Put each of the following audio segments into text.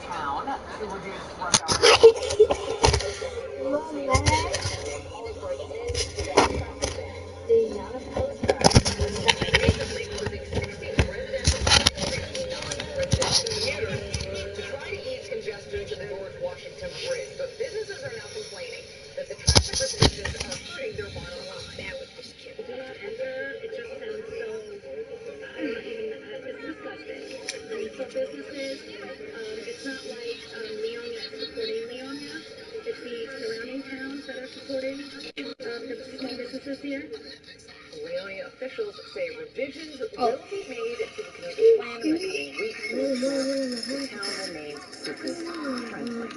town to reduce rush hour. To try to ease congestion to the North Washington Bridge, but businesses are now complaining that the traffic restrictions are hurting their bottom line. Now with this kid. Do not enter. It just sounds so, I'm not even, it's disgusting. And for businesses, it's not like Leonia is supporting Leonia. It's the surrounding towns that are supporting the small businesses here. Leonia officials say revisions will be made to the community plan in the coming weeks to ensure the town remains business-friendly.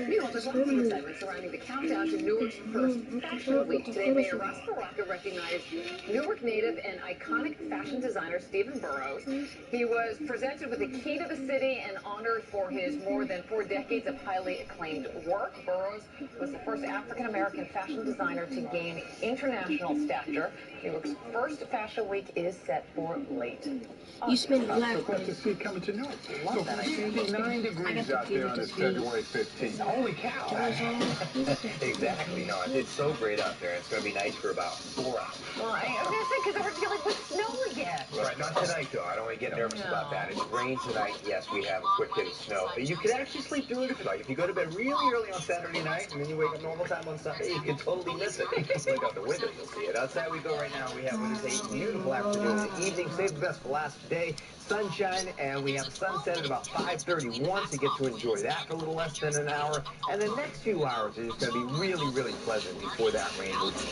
Meanwhile, there's lots of excitement surrounding the countdown to Newark's first Fashion Week. Today, Mayor Russ Baraka recognized Newark native and iconic fashion designer Stephen Burrows. He was presented with the key to the city and honored for his more than 4 decades of highly acclaimed work. Burrows was the first African-American fashion designer to gain international stature. Newark's first Fashion Week is set for late. You smell black. So glad to see it coming to Newark. Love that. 59 degrees out there on this February 15th. Holy cow. Exactly. No, it's so great out there. It's going to be nice for about 4 hours. Well, I was going to say, because I heard you like put snow again. Right, not tonight, though. I don't want to get nervous about that. It's rain tonight. Yes, we have a quick hit of snow. But you can actually sleep through it if you like. If you go to bed really early on Saturday night and then you wake up normal time on Sunday, you can totally miss it. Look out the window, you'll see it. Outside we go right now. We have what is a beautiful afternoon and evening. Save the best for last today. Sunshine, and we have sunset at about 5:31, so you get to enjoy that for a little less than an hour. And the next few hours are just going to be really, really pleasant before that rain moves in.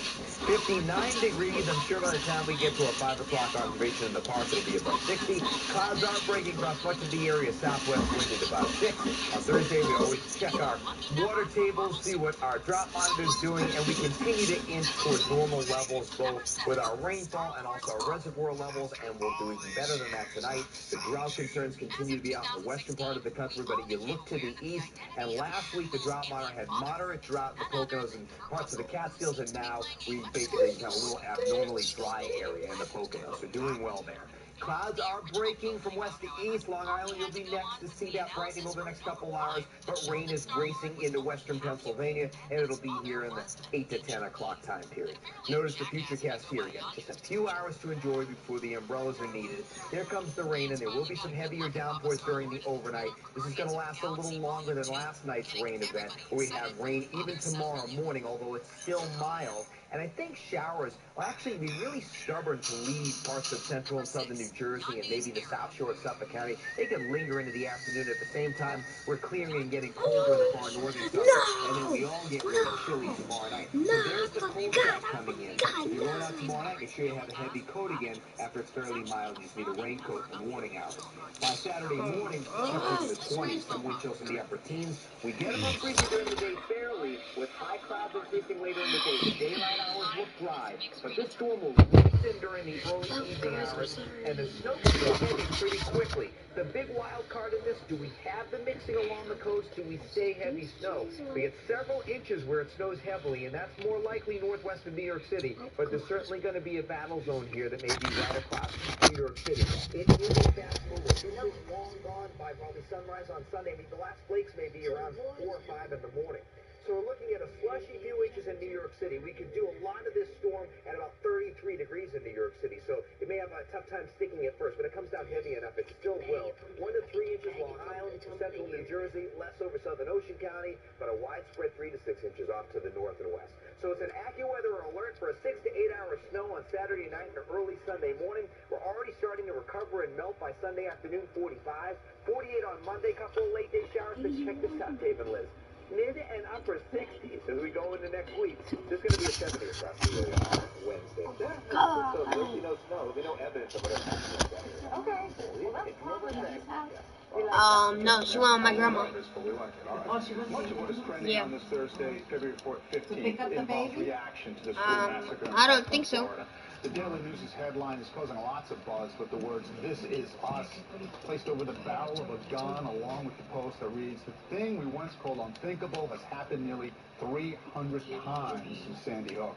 59 degrees. I'm sure by the time we get to a 5 o'clock observation in the park, it'll be about 60. Clouds are breaking across much of the area. Southwest wind at about 6. On Thursday, we always check our water tables, see what our drop monitor is doing, and we continue to inch towards normal levels, both with our rainfall and also our reservoir levels, and we'll do even better than that tonight. The drought concerns continue to be out in the western part of the country, but if you look to the east, and last week the drought monitor had moderate drought in the Poconos and parts of the Catskills, and now we basically have a little abnormally dry area in the Poconos, so doing well there. Clouds are breaking from west to east. Long Island, you'll be next to see that brightening over the next couple hours, but rain is racing into western Pennsylvania, and it'll be here in the 8 to 10 o'clock time period. Notice the futurecast here again. Just a few hours to enjoy before the umbrellas are needed. There comes the rain, and there will be some heavier downpours during the overnight. This is going to last a little longer than last night's rain event, where we have rain even tomorrow morning, although it's still mild. And I think showers will actually be really stubborn to leave parts of central and southern New Jersey and maybe the South Shore of Suffolk County. They could linger into the afternoon. At the same time, we're clearing and getting colder in the far northern suburbs. And then we all get really chilly tomorrow night. So there's the cold front coming in. If you're going out tomorrow night, make sure you have a heavy coat again. After it's fairly mild, you just need a raincoat in the morning hours. By Saturday morning, temperatures in the 20s, some wind chills in the upper teens. We get above freezing during the day fairly, with high clouds increasing later in the day. The daylight hours look dry, but this storm will loosen during the early evening hours, and the snow will be heading pretty quickly. The big wild card in this, do we have the mixing along the coast? Do we stay heavy snow? We get several inches where it snows heavily, and that's more likely northwest of New York City, but there's certainly going to be a battle zone here that may be right across New York City. It is a fast mover. This is long gone by probably sunrise on Sunday. I mean, the last flakes may be around 4 or 5 in the morning. So we're looking at a slushy few inches in New York City. We could do a lot of this storm at about 33 degrees in New York City. So it may have a tough time sticking at first, but it comes down heavy enough. It still will. 1 to 3 inches Long Island, central New Jersey, less over southern Ocean County, but a widespread 3 to 6 inches off to the north and west. So it's an AccuWeather alert for a 6 to 8 hour snow on Saturday night and early Sunday morning. We're already starting to recover and melt by Sunday afternoon, 45. 48 on Monday, couple of late day showers, but check this out, Dave and Liz. Mid and upper 60s as we go into next week. There's going to be a 70 across the area on Wednesday. So there'll be no snow. There'll be no evidence of what happened down here. Okay. Well, that's probably nice. No, she went with my grandma. Oh, she was. Much of what is trending Yeah. on this Thursday, February 15th, involves reaction to the school massacre. I don't think so. Florida. The Daily News' headline is causing lots of buzz, but the words "This is us" placed over the barrel of a gun, along with the post that reads, "The thing we once called unthinkable has happened nearly 300 times in Sandy Hook."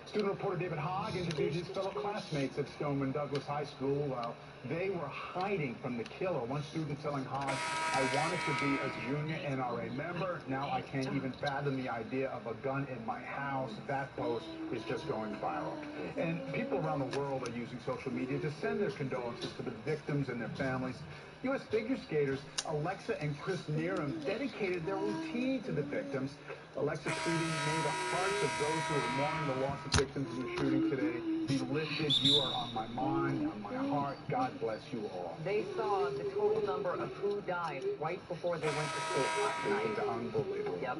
Student reporter David Hogg interviewed his fellow classmates at Stoneman Douglas High School while They were hiding from the killer. One student telling Haas, I wanted to be a junior NRA member. Now I can't even fathom the idea of a gun in my house. That post is just going viral. And people around the world are using social media to send their condolences to the victims and their families. U.S. figure skaters Alexa and Chris Needham dedicated their routine to the victims. Alexa tweeting, may the hearts of those who are mourning the loss of victims in the shooting today be lifted. You are on my mind, on my heart. God bless you all. They saw the total number of who died right before they went to court last night. It's unbelievable. Yep.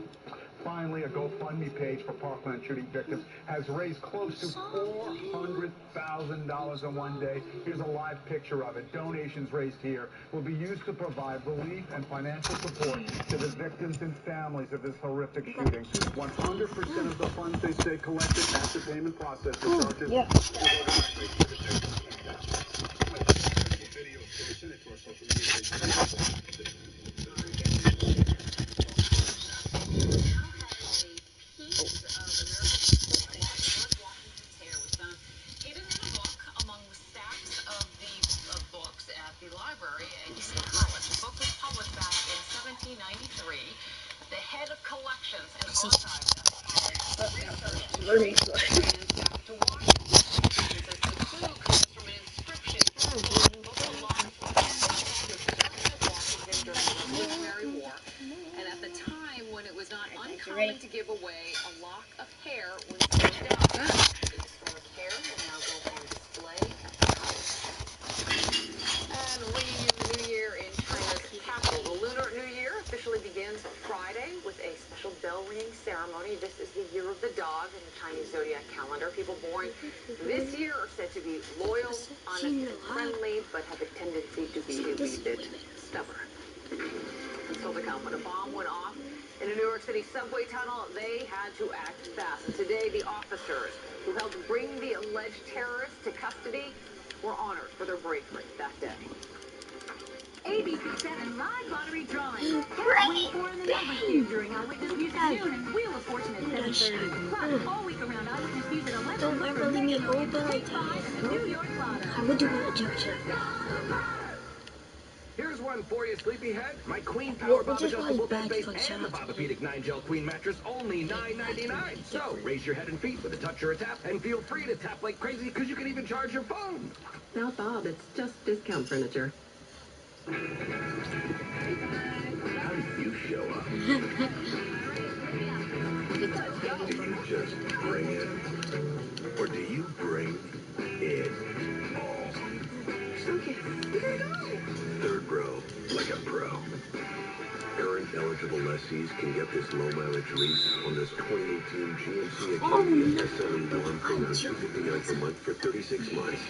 Finally, a GoFundMe page for Parkland shooting victims has raised close to $400,000 in one day. Here's a live picture of it. Donations raised here will be used to provide relief and financial support to the victims and families of this horrific shooting. 100% of the funds they say collected after payment processing charges. Yeah. Library at Eton College. The book was published back in 1793. The head of collections and archives at the college back to Washington. He says the clue comes from an inscription over the lock of Washington during the Revolutionary War. And at the time when it was not uncommon to give away a lock of hair when someone died. The historic hair will now go on display at the college. And ringing in the new year in China's capital. The Lunar New Year officially begins Friday with a special bell ringing ceremony. This is the year of the dog in the Chinese zodiac calendar. People born this year are said to be loyal, honest, and friendly, but have a tendency to be a wee bit stubborn. Still to come, when a bomb went off in a New York City subway tunnel, they had to act fast. And today, the officers who helped bring the alleged terrorists to custody were honored for their bravery that day. ABC7 live lottery drawing. Wait for the numbers cube during Eyewitness Music Noon and Wheel of Fortune at 7:30. Plus, all week around Eyewitness News at 11. Don't ever leave me open like that. New York Lotto. I would do a junction. Here's one for you, sleepyhead. My Queen Power Bomb adjustable bed base bags and the Bobapedic 9-Gel Queen mattress, only $9.99. So, raise your head and feet with a touch or a tap, and feel free to tap like crazy, because you can even charge your phone. Now, Bob, it's just discount furniture. How do you show up? Do you just bring it? Or do you bring it all? Okay, we're gonna go. Third row, like a pro. Current eligible lessees can get this low-mileage lease on this 2018 GMC Acadia SLE1 for $259 per month for 36 months.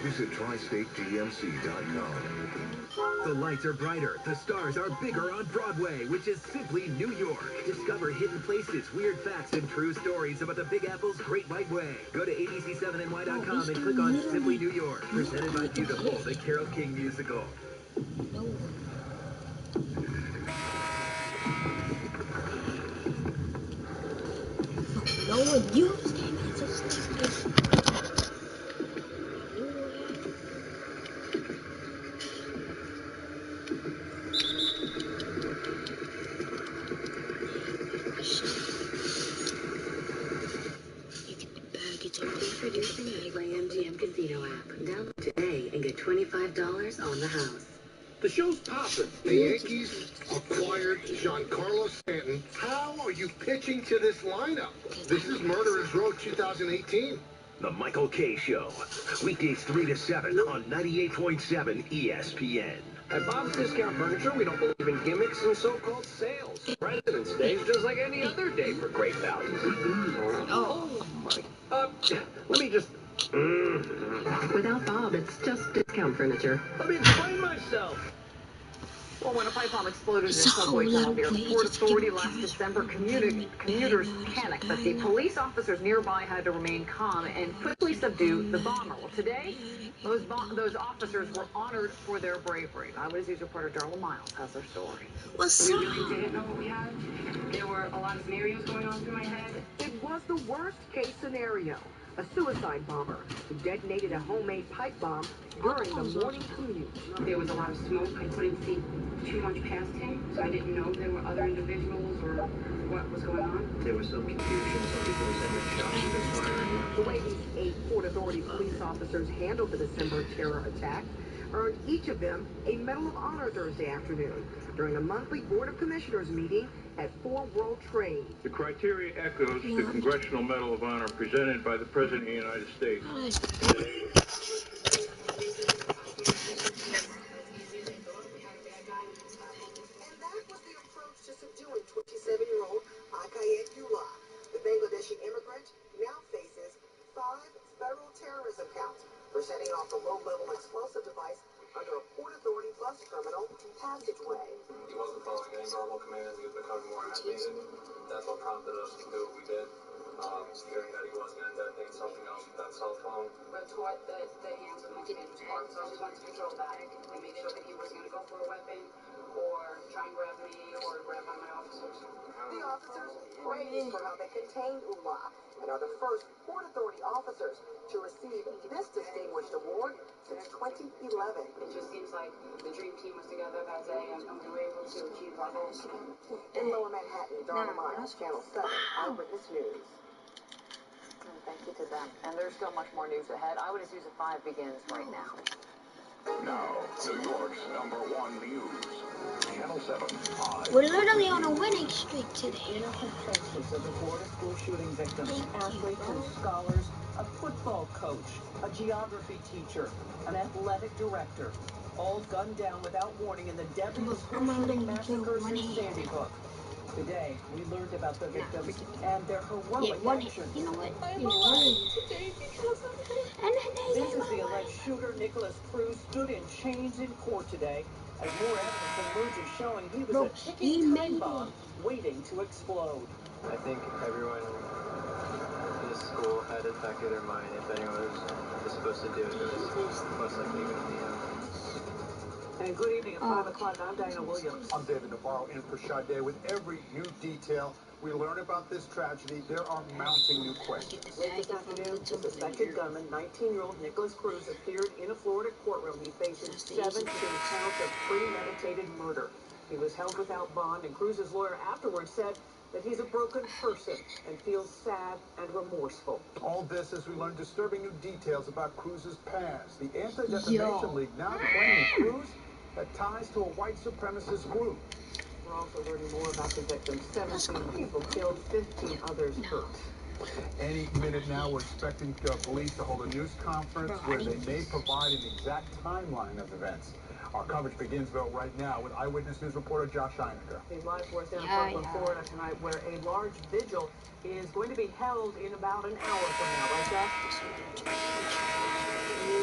Visit TriStateGMC.com. The lights are brighter, the stars are bigger on Broadway, which is simply New York. Discover hidden places, weird facts, and true stories about the Big Apple's Great White Way. Go to abc7ny.com and click on Simply New York, presented by Beautiful, the Carole King musical. No. No one used it. It's so stupid. Play MGM Casino app. Download today and get $25 on the house. The show's popping. The Yankees acquired Giancarlo Stanton. How are you pitching to this lineup? This is Murderers Row 2018. The Michael K. Show. Weekdays 3 to 7 on 98.7 ESPN. At Bob's Discount Furniture, we don't believe in gimmicks and so-called sales. President's Day is just like any other day for great values. Oh, my. Let me just... Without Bob, it's just discount furniture. Let me explain myself. Well, when a pipe bomb exploded in a It's a subway whole tunnel little near place. Port It's Authority getting last curious. December, commuters panicked, but the police officers nearby had to remain calm and quickly subdue the bomber. Well, today, those officers were honored for their bravery. Eyewitness News reporter Darla Miles has their story. What's We up? really didn't know what we had. There were a lot of scenarios going on through my head. It was the worst case scenario. a suicide bomber who detonated a homemade pipe bomb during the morning commute. There was a lot of smoke. I couldn't see too much past him, so I didn't know if there were other individuals or what was going on. There was some confusion. Some people were saying that shots were fired. The way these 8 Port Authority police officers handled the December terror attack earned each of them a Medal of Honor Thursday afternoon during a monthly Board of Commissioners meeting at 4 World Trade. The criteria echoes the Congressional Medal of Honor presented by the President of the United States. And that was the approach to subduing 27-year-old Akayed Ullah. The Bangladeshi immigrant now faces 5 federal terrorism counts for setting off a low-level explosive device under a Port Authority bus terminal passageway. He wasn't following any normal commands. He was becoming more agitated. That's what prompted us to do what we did. Hearing that he wasn't going to detonate something else with that cell phone. We're taught that the hands of the man's part, so I just wanted to control that and make sure that he wasn't going to go for a weapon or try and grab me or grab one of my officers. The officers praised for how they contained Ullah and are the first Port Authority officers to receive this distinguished award since 2011. It just seems like the dream team was together that day and we were able to achieve our goals. In Lower Manhattan, Donna Miles, Channel 7, Eyewitness News. Thank you to them. And there's still much more news ahead. Eyewitness News at 5 begins right now. Now, New York's #1 news. Channel 7. We're literally on a winning streak today. In a consensus of the Florida school shooting victims, athletes and scholars, a football coach, a geography teacher, an athletic director, all gunned down without warning in the deadly school shooting massacres in Sandy Hook. Today, we learned about the victims and their heroic action. You know what? This is the alleged shooter, Nicholas Cruz, stood in chains in court today as more evidence emerges showing he was a ticking time bomb waiting to explode. I think everyone in the school had it back of their mind. If anyone was supposed to do it, it was most likely going to be him. And good evening at 5 o'clock. I'm Diana Williams. I'm David Navarro in for Sade. With every new detail we learn about this tragedy, there are mounting new questions. Late this afternoon, the suspected gunman, 19-year-old Nicholas Cruz, appeared in a Florida courtroom. He faces 17 counts of premeditated murder. He was held without bond, and Cruz's lawyer afterwards said that he's a broken person and feels sad and remorseful. All this as we learn disturbing new details about Cruz's past. The Anti-Defamation League now claiming Cruz had ties to a white supremacist group. We're also learning more about the victims. 17 people killed, 15 others hurt. Any minute now, we're expecting police to hold a news conference where they may provide an exact timeline of events. Our coverage begins, though, right now with Eyewitness News reporter Josh Einiger. He's live for us down in Parkland, Florida tonight, where a large vigil is going to be held in about an hour from now, right, Josh?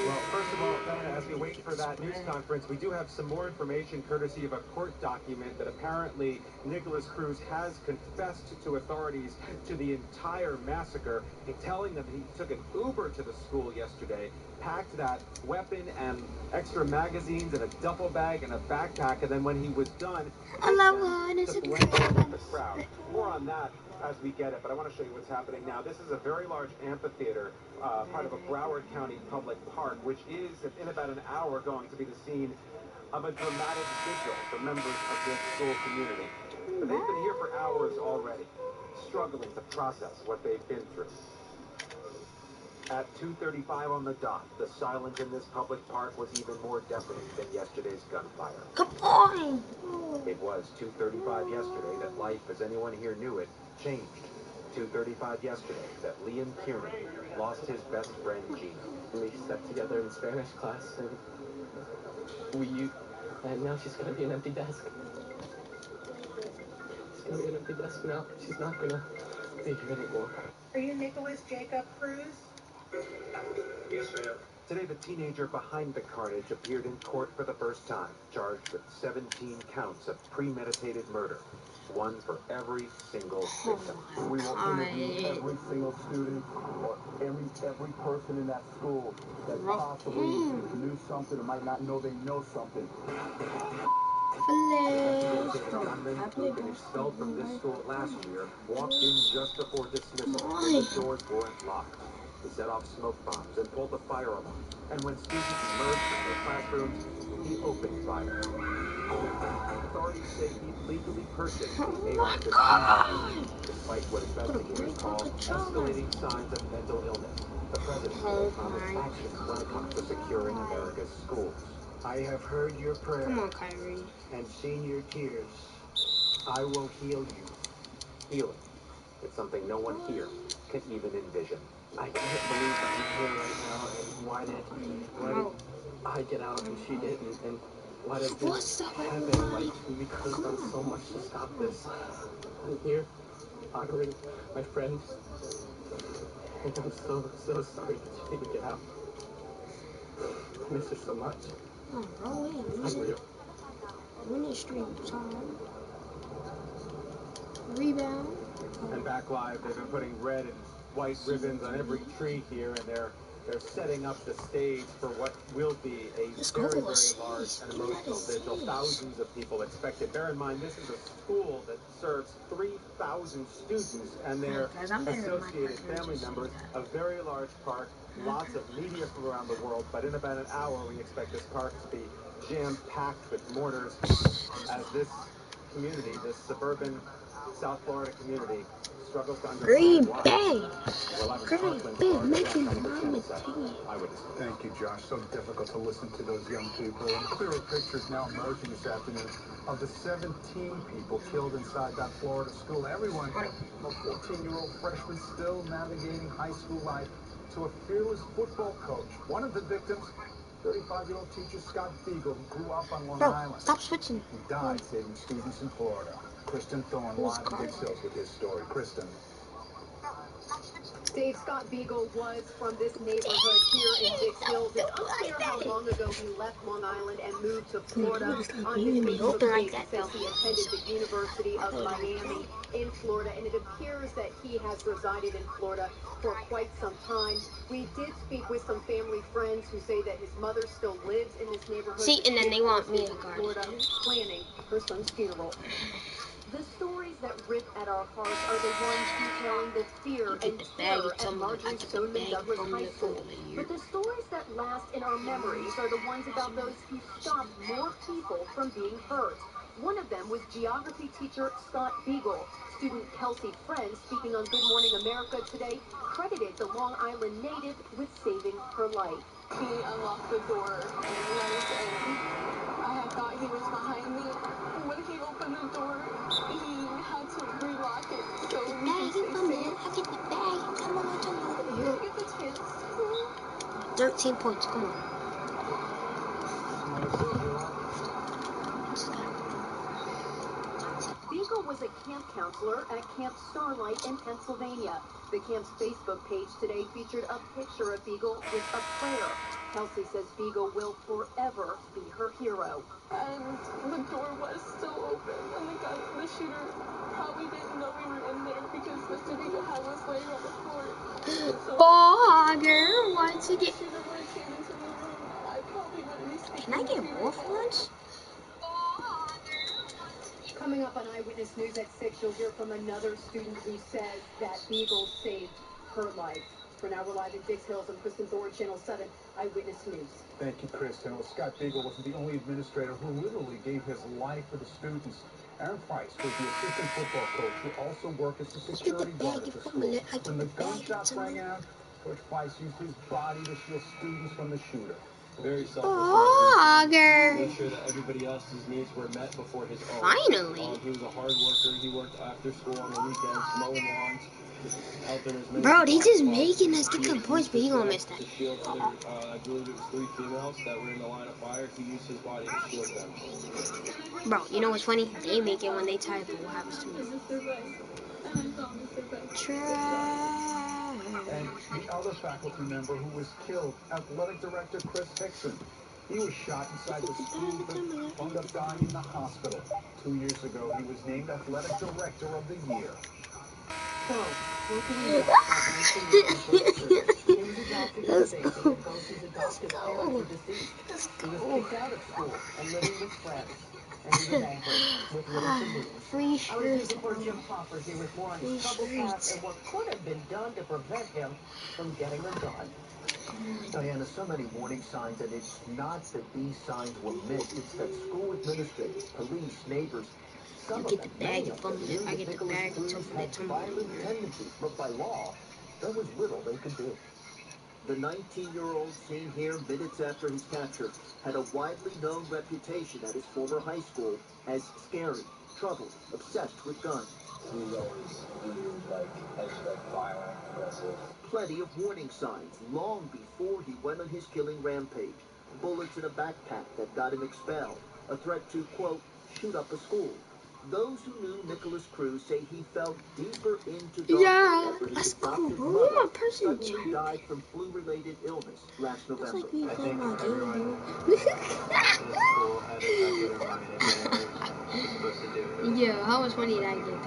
Well, first of all, as we wait for that news conference, we do have some more information courtesy of a court document that apparently Nicholas Cruz has confessed to authorities to the entire massacre, telling them he took an Uber to the school yesterday, packed that weapon and extra magazines in a duffel bag and a backpack, and then when he was done, to blend in with the crowd. More on that as we get it, but I want to show you what's happening now. This is a very large amphitheater, part of a Broward County public park, which is, in about an hour, going to be the scene of a dramatic vigil for members of this school community. But they've been here for hours already, struggling to process what they've been through. At 2:35 on the dot, the silence in this public park was even more deafening than yesterday's gunfire. Come on! It was 2:35 yesterday that life, as anyone here knew it, changed. 2:35 yesterday that Liam Kearney lost his best friend Gina. We sat together in Spanish class and now she's gonna be an empty desk. She's gonna be an empty desk now. She's not gonna be here anymore. Are you Nicholas Jacob Cruz? Yes, ma'am. Today, the teenager behind the carnage appeared in court for the first time, charged with 17 counts of premeditated murder, one for every single victim. We will interview every single student or every person in that school that possibly knew something or might not know they know something. Gunmen who had been expelled from this school last year walked in just before dismissal, and the doors weren't locked. He set off smoke bombs and pulled the fire alarm. And when students emerged from their classrooms, he opened fire. Authorities say he legally purchased the AR-15, despite what investigators call escalating signs of mental illness. The president today promised action when it comes to securing America's schools. I have heard your prayers. Come on, Kyrie. And seen your tears. I will heal you. Healing. It's something no one here can even envision. I can't believe I'm here right now. And why did I get out and she didn't? And why did this happen? Like, we could have done so much to stop this. I'm here, honoring my friend. And I'm so sorry that she didn't get out. I miss her so much. Oh, bro, winning streak, sorry. Rebound. And back live, they've been putting red and white ribbons on every tree here, and they're setting up the stage for what will be a very, very large and emotional vigil. Thousands of people expected. Bear in mind, this is a school that serves 3,000 students and their associated family members. A very large park, lots of media from around the world, but in about an hour, we expect this park to be jam-packed with mourners as this community, this suburban South Florida community, struggles to Green understand Bay. why. Green Bay making mama tea. Thank you, Josh. So difficult to listen to those young people. And clearer pictures now emerging this afternoon of the 17 people killed inside that Florida school. Everyone, a 14-year-old freshman still navigating high school life, to a fearless football coach. One of the victims, 35-year-old teacher Scott Beagle, who grew up on Long Island. Stop switching. He died saving students in Florida. Kristen Thorne live in Dix Hills with his story. Kristen. Dave, Scott Beagle was from this neighborhood here in Dix Hills. It's unclear how long ago he left Long Island and moved to Florida. On his Facebook page, it says he attended the University of Miami in Florida, and it appears that he has resided in Florida for quite some time. We did speak with some family friends who say that his mother still lives in this neighborhood. See, and then they want me to guard Florida, planning her son's funeral. The stories that rip at our hearts are the ones detailing the fear and terror at Marjory Stoneman Douglas High School. But the stories that last in our memories are the ones about those who stopped more people from being hurt. One of them was geography teacher Scott Beagle. Student Kelsey Friend, speaking on Good Morning America today, credited the Long Island native with saving her life. He unlocked the door and let us in. I thought he was behind me. When he opened the door, he had to relock it so we could stay safe. I get the bag. Come on, come on. Did you get the chance? 13 points. Come on. Beagle was a camp counselor at Camp Starlight in Pennsylvania. The camp's Facebook page today featured a picture of Beagle with a prayer. Kelsey says Beagle will forever be her hero. And the door was still open, and the shooter probably didn't know we were in there because Mr. Beagle had us laying on the floor. Bogger, once again. Can I get more for lunch? Coming up on Eyewitness News at 6, you'll hear from another student who says that Beagle saved her life. For now, we're live in Dix Hills. I'm Kristen Thorne, Channel 7 Eyewitness News. Thank you, Kristen. Well, Scott Beagle wasn't the only administrator who literally gave his life for the students. Aaron Price was the assistant football coach who also worked as a security guard at the school. When the gunshot rang out, Coach Price used his body to shield students from the shooter. Very selfless. Made sure that everybody else's needs were met before his own. Finally. He was a hard worker. He worked after school on the weekends, mowing lawns. Bro, they just making us get some points, but he gonna miss that. To shield other, I believe it was 3 females that were in the line of fire. He used his body to shield them. Bro, you know what's funny? They make it when they type, but what happens to me? And the other faculty member who was killed, athletic director Chris Hickson. He was shot inside the school but wound up dying in the hospital. 2 years ago, he was named athletic director of the year. Let's go. and he was angry with little to lose. Free Our news shirts. reporter Jim Popper here with more on his troubled past and what could have been done to prevent him from getting a gun. Diana, so many warning signs, and it's not that these signs were missed. It's that school administrators, police, neighbors, some of them, many of them, knew that Nicholas Cruz had violent tendencies, but by law, there was little they could do. The 19-year-old seen here minutes after his capture had a widely known reputation at his former high school as scary, troubled, obsessed with guns. He was always violent, aggressive. Plenty of warning signs long before he went on his killing rampage. Bullets in a backpack that got him expelled. A threat to, quote, shoot up a school. Those who knew Nicholas Cruz say he fell deeper into darkness after his adopted mother suddenly died from flu-related illness last November. I think everyone school had a good run in there. Was supposed to do it. Yeah, how much money did I get?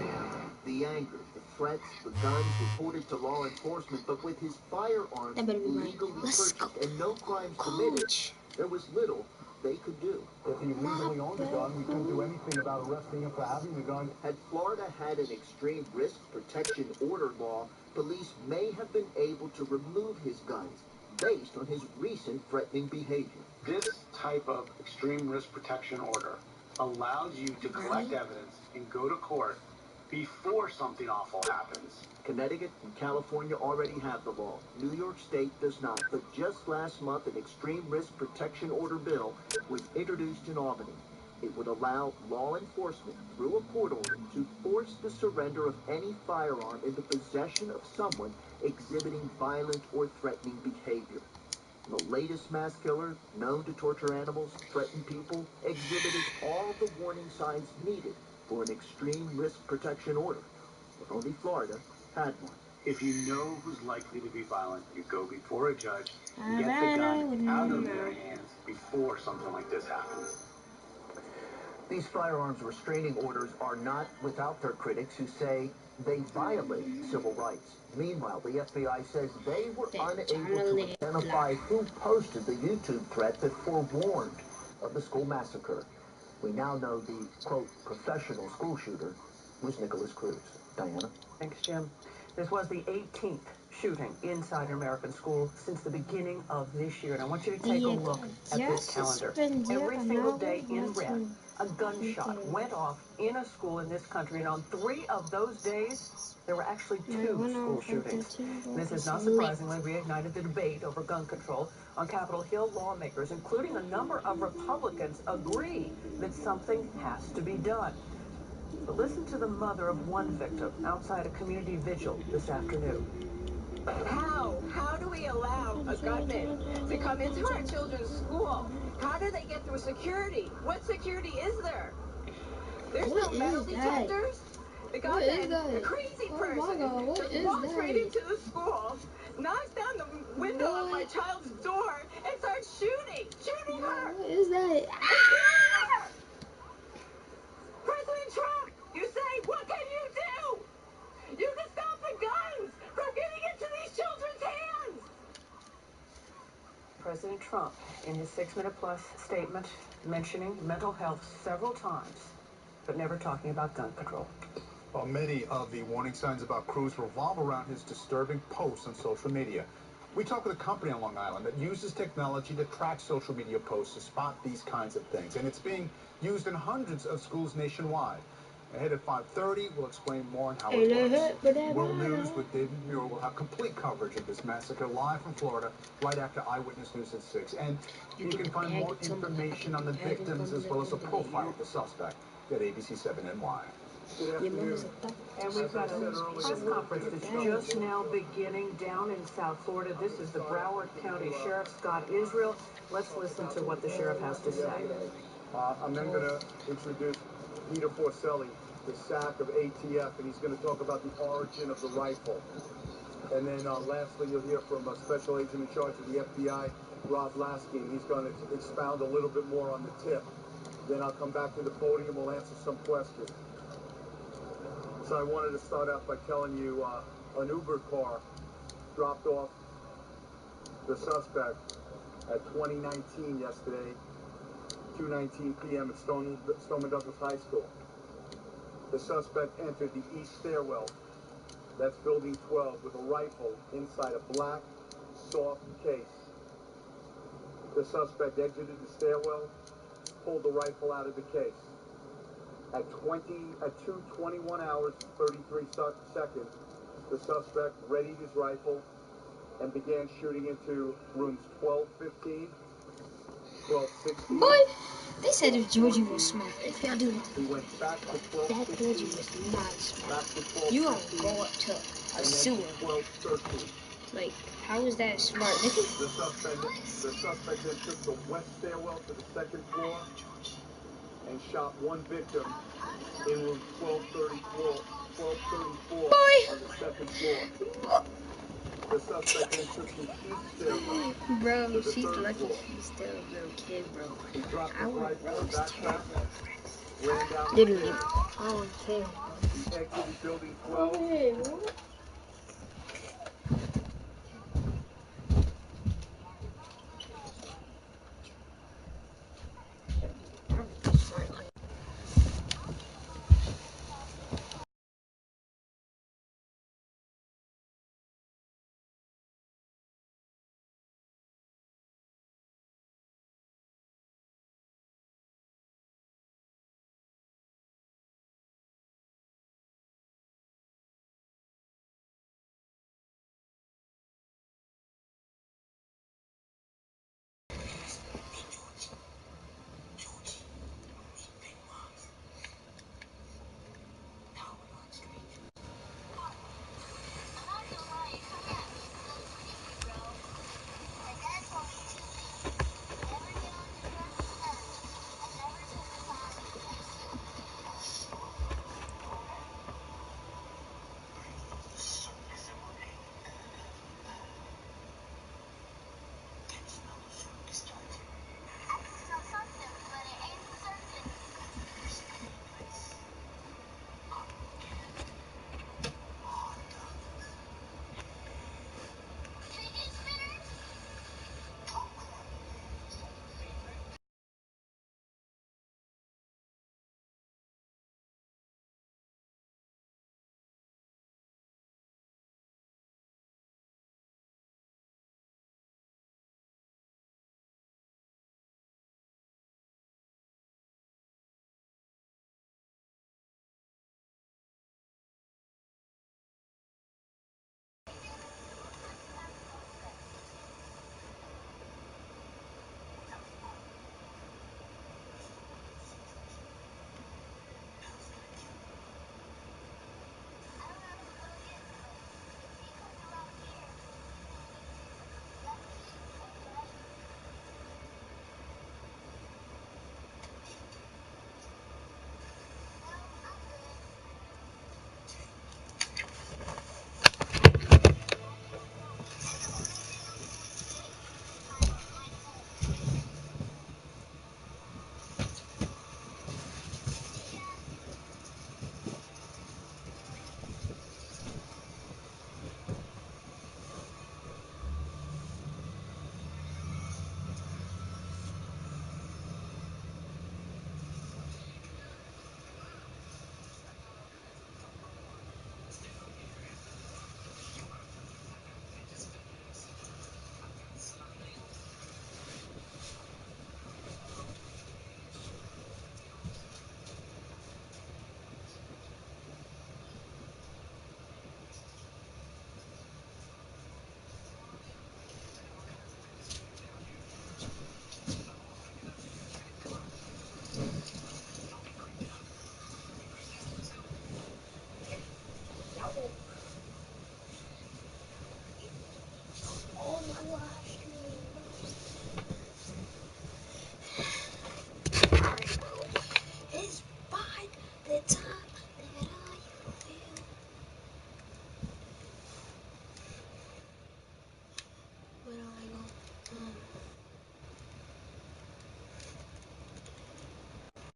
The anger, the threats, the guns reported to law enforcement, but with his firearms legally purchased and no crimes committed, there was little they could do. If he legally owned a gun, we couldn't do anything about arresting him for having the gun. Had Florida had an extreme risk protection order law, police may have been able to remove his guns based on his recent threatening behavior. This type of extreme risk protection order allows you to collect evidence and go to court before something awful happens. Connecticut and California already have the law. New York State does not. But just last month, an extreme risk protection order bill was introduced in Albany. It would allow law enforcement, through a court order, to force the surrender of any firearm in the possession of someone exhibiting violent or threatening behavior. The latest mass killer, known to torture animals, threaten people, exhibited all the warning signs needed for an extreme risk protection order. But only Florida had one. If you know who's likely to be violent, you go before a judge and get the gun out of their hands before something like this happens. These firearms restraining orders are not without their critics who say they violate civil rights. Meanwhile, the FBI says they were unable to identify who posted the YouTube threat that forewarned of the school massacre. We now know the, quote, professional school shooter was Nicholas Cruz. Diana? Thanks, Jim. This was the 18th shooting inside an American school since the beginning of this year. And I want you to take a look at this calendar. Every single day in red, a gunshot went off in a school in this country. And on 3 of those days, there were actually 2 school shootings. This has not surprisingly reignited the debate over gun control. On Capitol Hill, lawmakers, including a number of Republicans, agree that something has to be done. But listen to the mother of one victim outside a community vigil this afternoon. How do we allow a gunman to come into our children's school? How do they get through security? What security is there? There's no metal detectors. The gunman, a crazy person, just walks right into the school, knocks down the window of my child's door, and starts shooting her. What is that? President Trump, you say, what can you do? You can stop the guns from getting into these children's hands. President Trump, in his 6-minute-plus statement, mentioning mental health several times, but never talking about gun control. Well, many of the warning signs about Cruz revolve around his disturbing posts on social media. We talked with a company on Long Island that uses technology to track social media posts to spot these kinds of things, and it's being used in hundreds of schools nationwide. Ahead at 5:30, we'll explain more on how it works. World News with David Muir will have complete coverage of this massacre live from Florida right after Eyewitness News at 6. And you can find more information on the victims as well as a profile of the suspect at ABC7NY. And we've got a press conference that's just now beginning down in South Florida. This is the Broward County Sheriff, Scott Israel. Let's listen to what the sheriff has to say. I'm then going to introduce Peter Forcelli, the SAC of ATF, and he's going to talk about the origin of the rifle. And then lastly, you'll hear from a special agent in charge of the FBI, Rob Lasky, and he's going to expound a little bit more on the tip. Then I'll come back to the podium, we'll answer some questions. So I wanted to start out by telling you an Uber car dropped off the suspect at 2019 yesterday 2:19 p.m. at Stoneman Douglas High School. The suspect entered the east stairwell, that's building 12, with a rifle inside a black, soft case. The suspect exited the stairwell, pulled the rifle out of the case. At 2:21 hours, 33 seconds, the suspect readied his rifle and began shooting into rooms 1215, 1216. Boy, they said if Georgie was smart. If y'all do He went back to that, Georgie was not smart. You gonna go up to a sewer. 1213. Like, how is that smart, nigga? The suspect then took the west stairwell to the second floor and shot one victim in room 1234 on the second floor. The suspect then took the east stairwell. Bro, she's lucky she's still a little kid, bro. He dropped I his would rifle and roast backpack, her. ran down the Literally, stairs. I don't care, bro. He exited building 12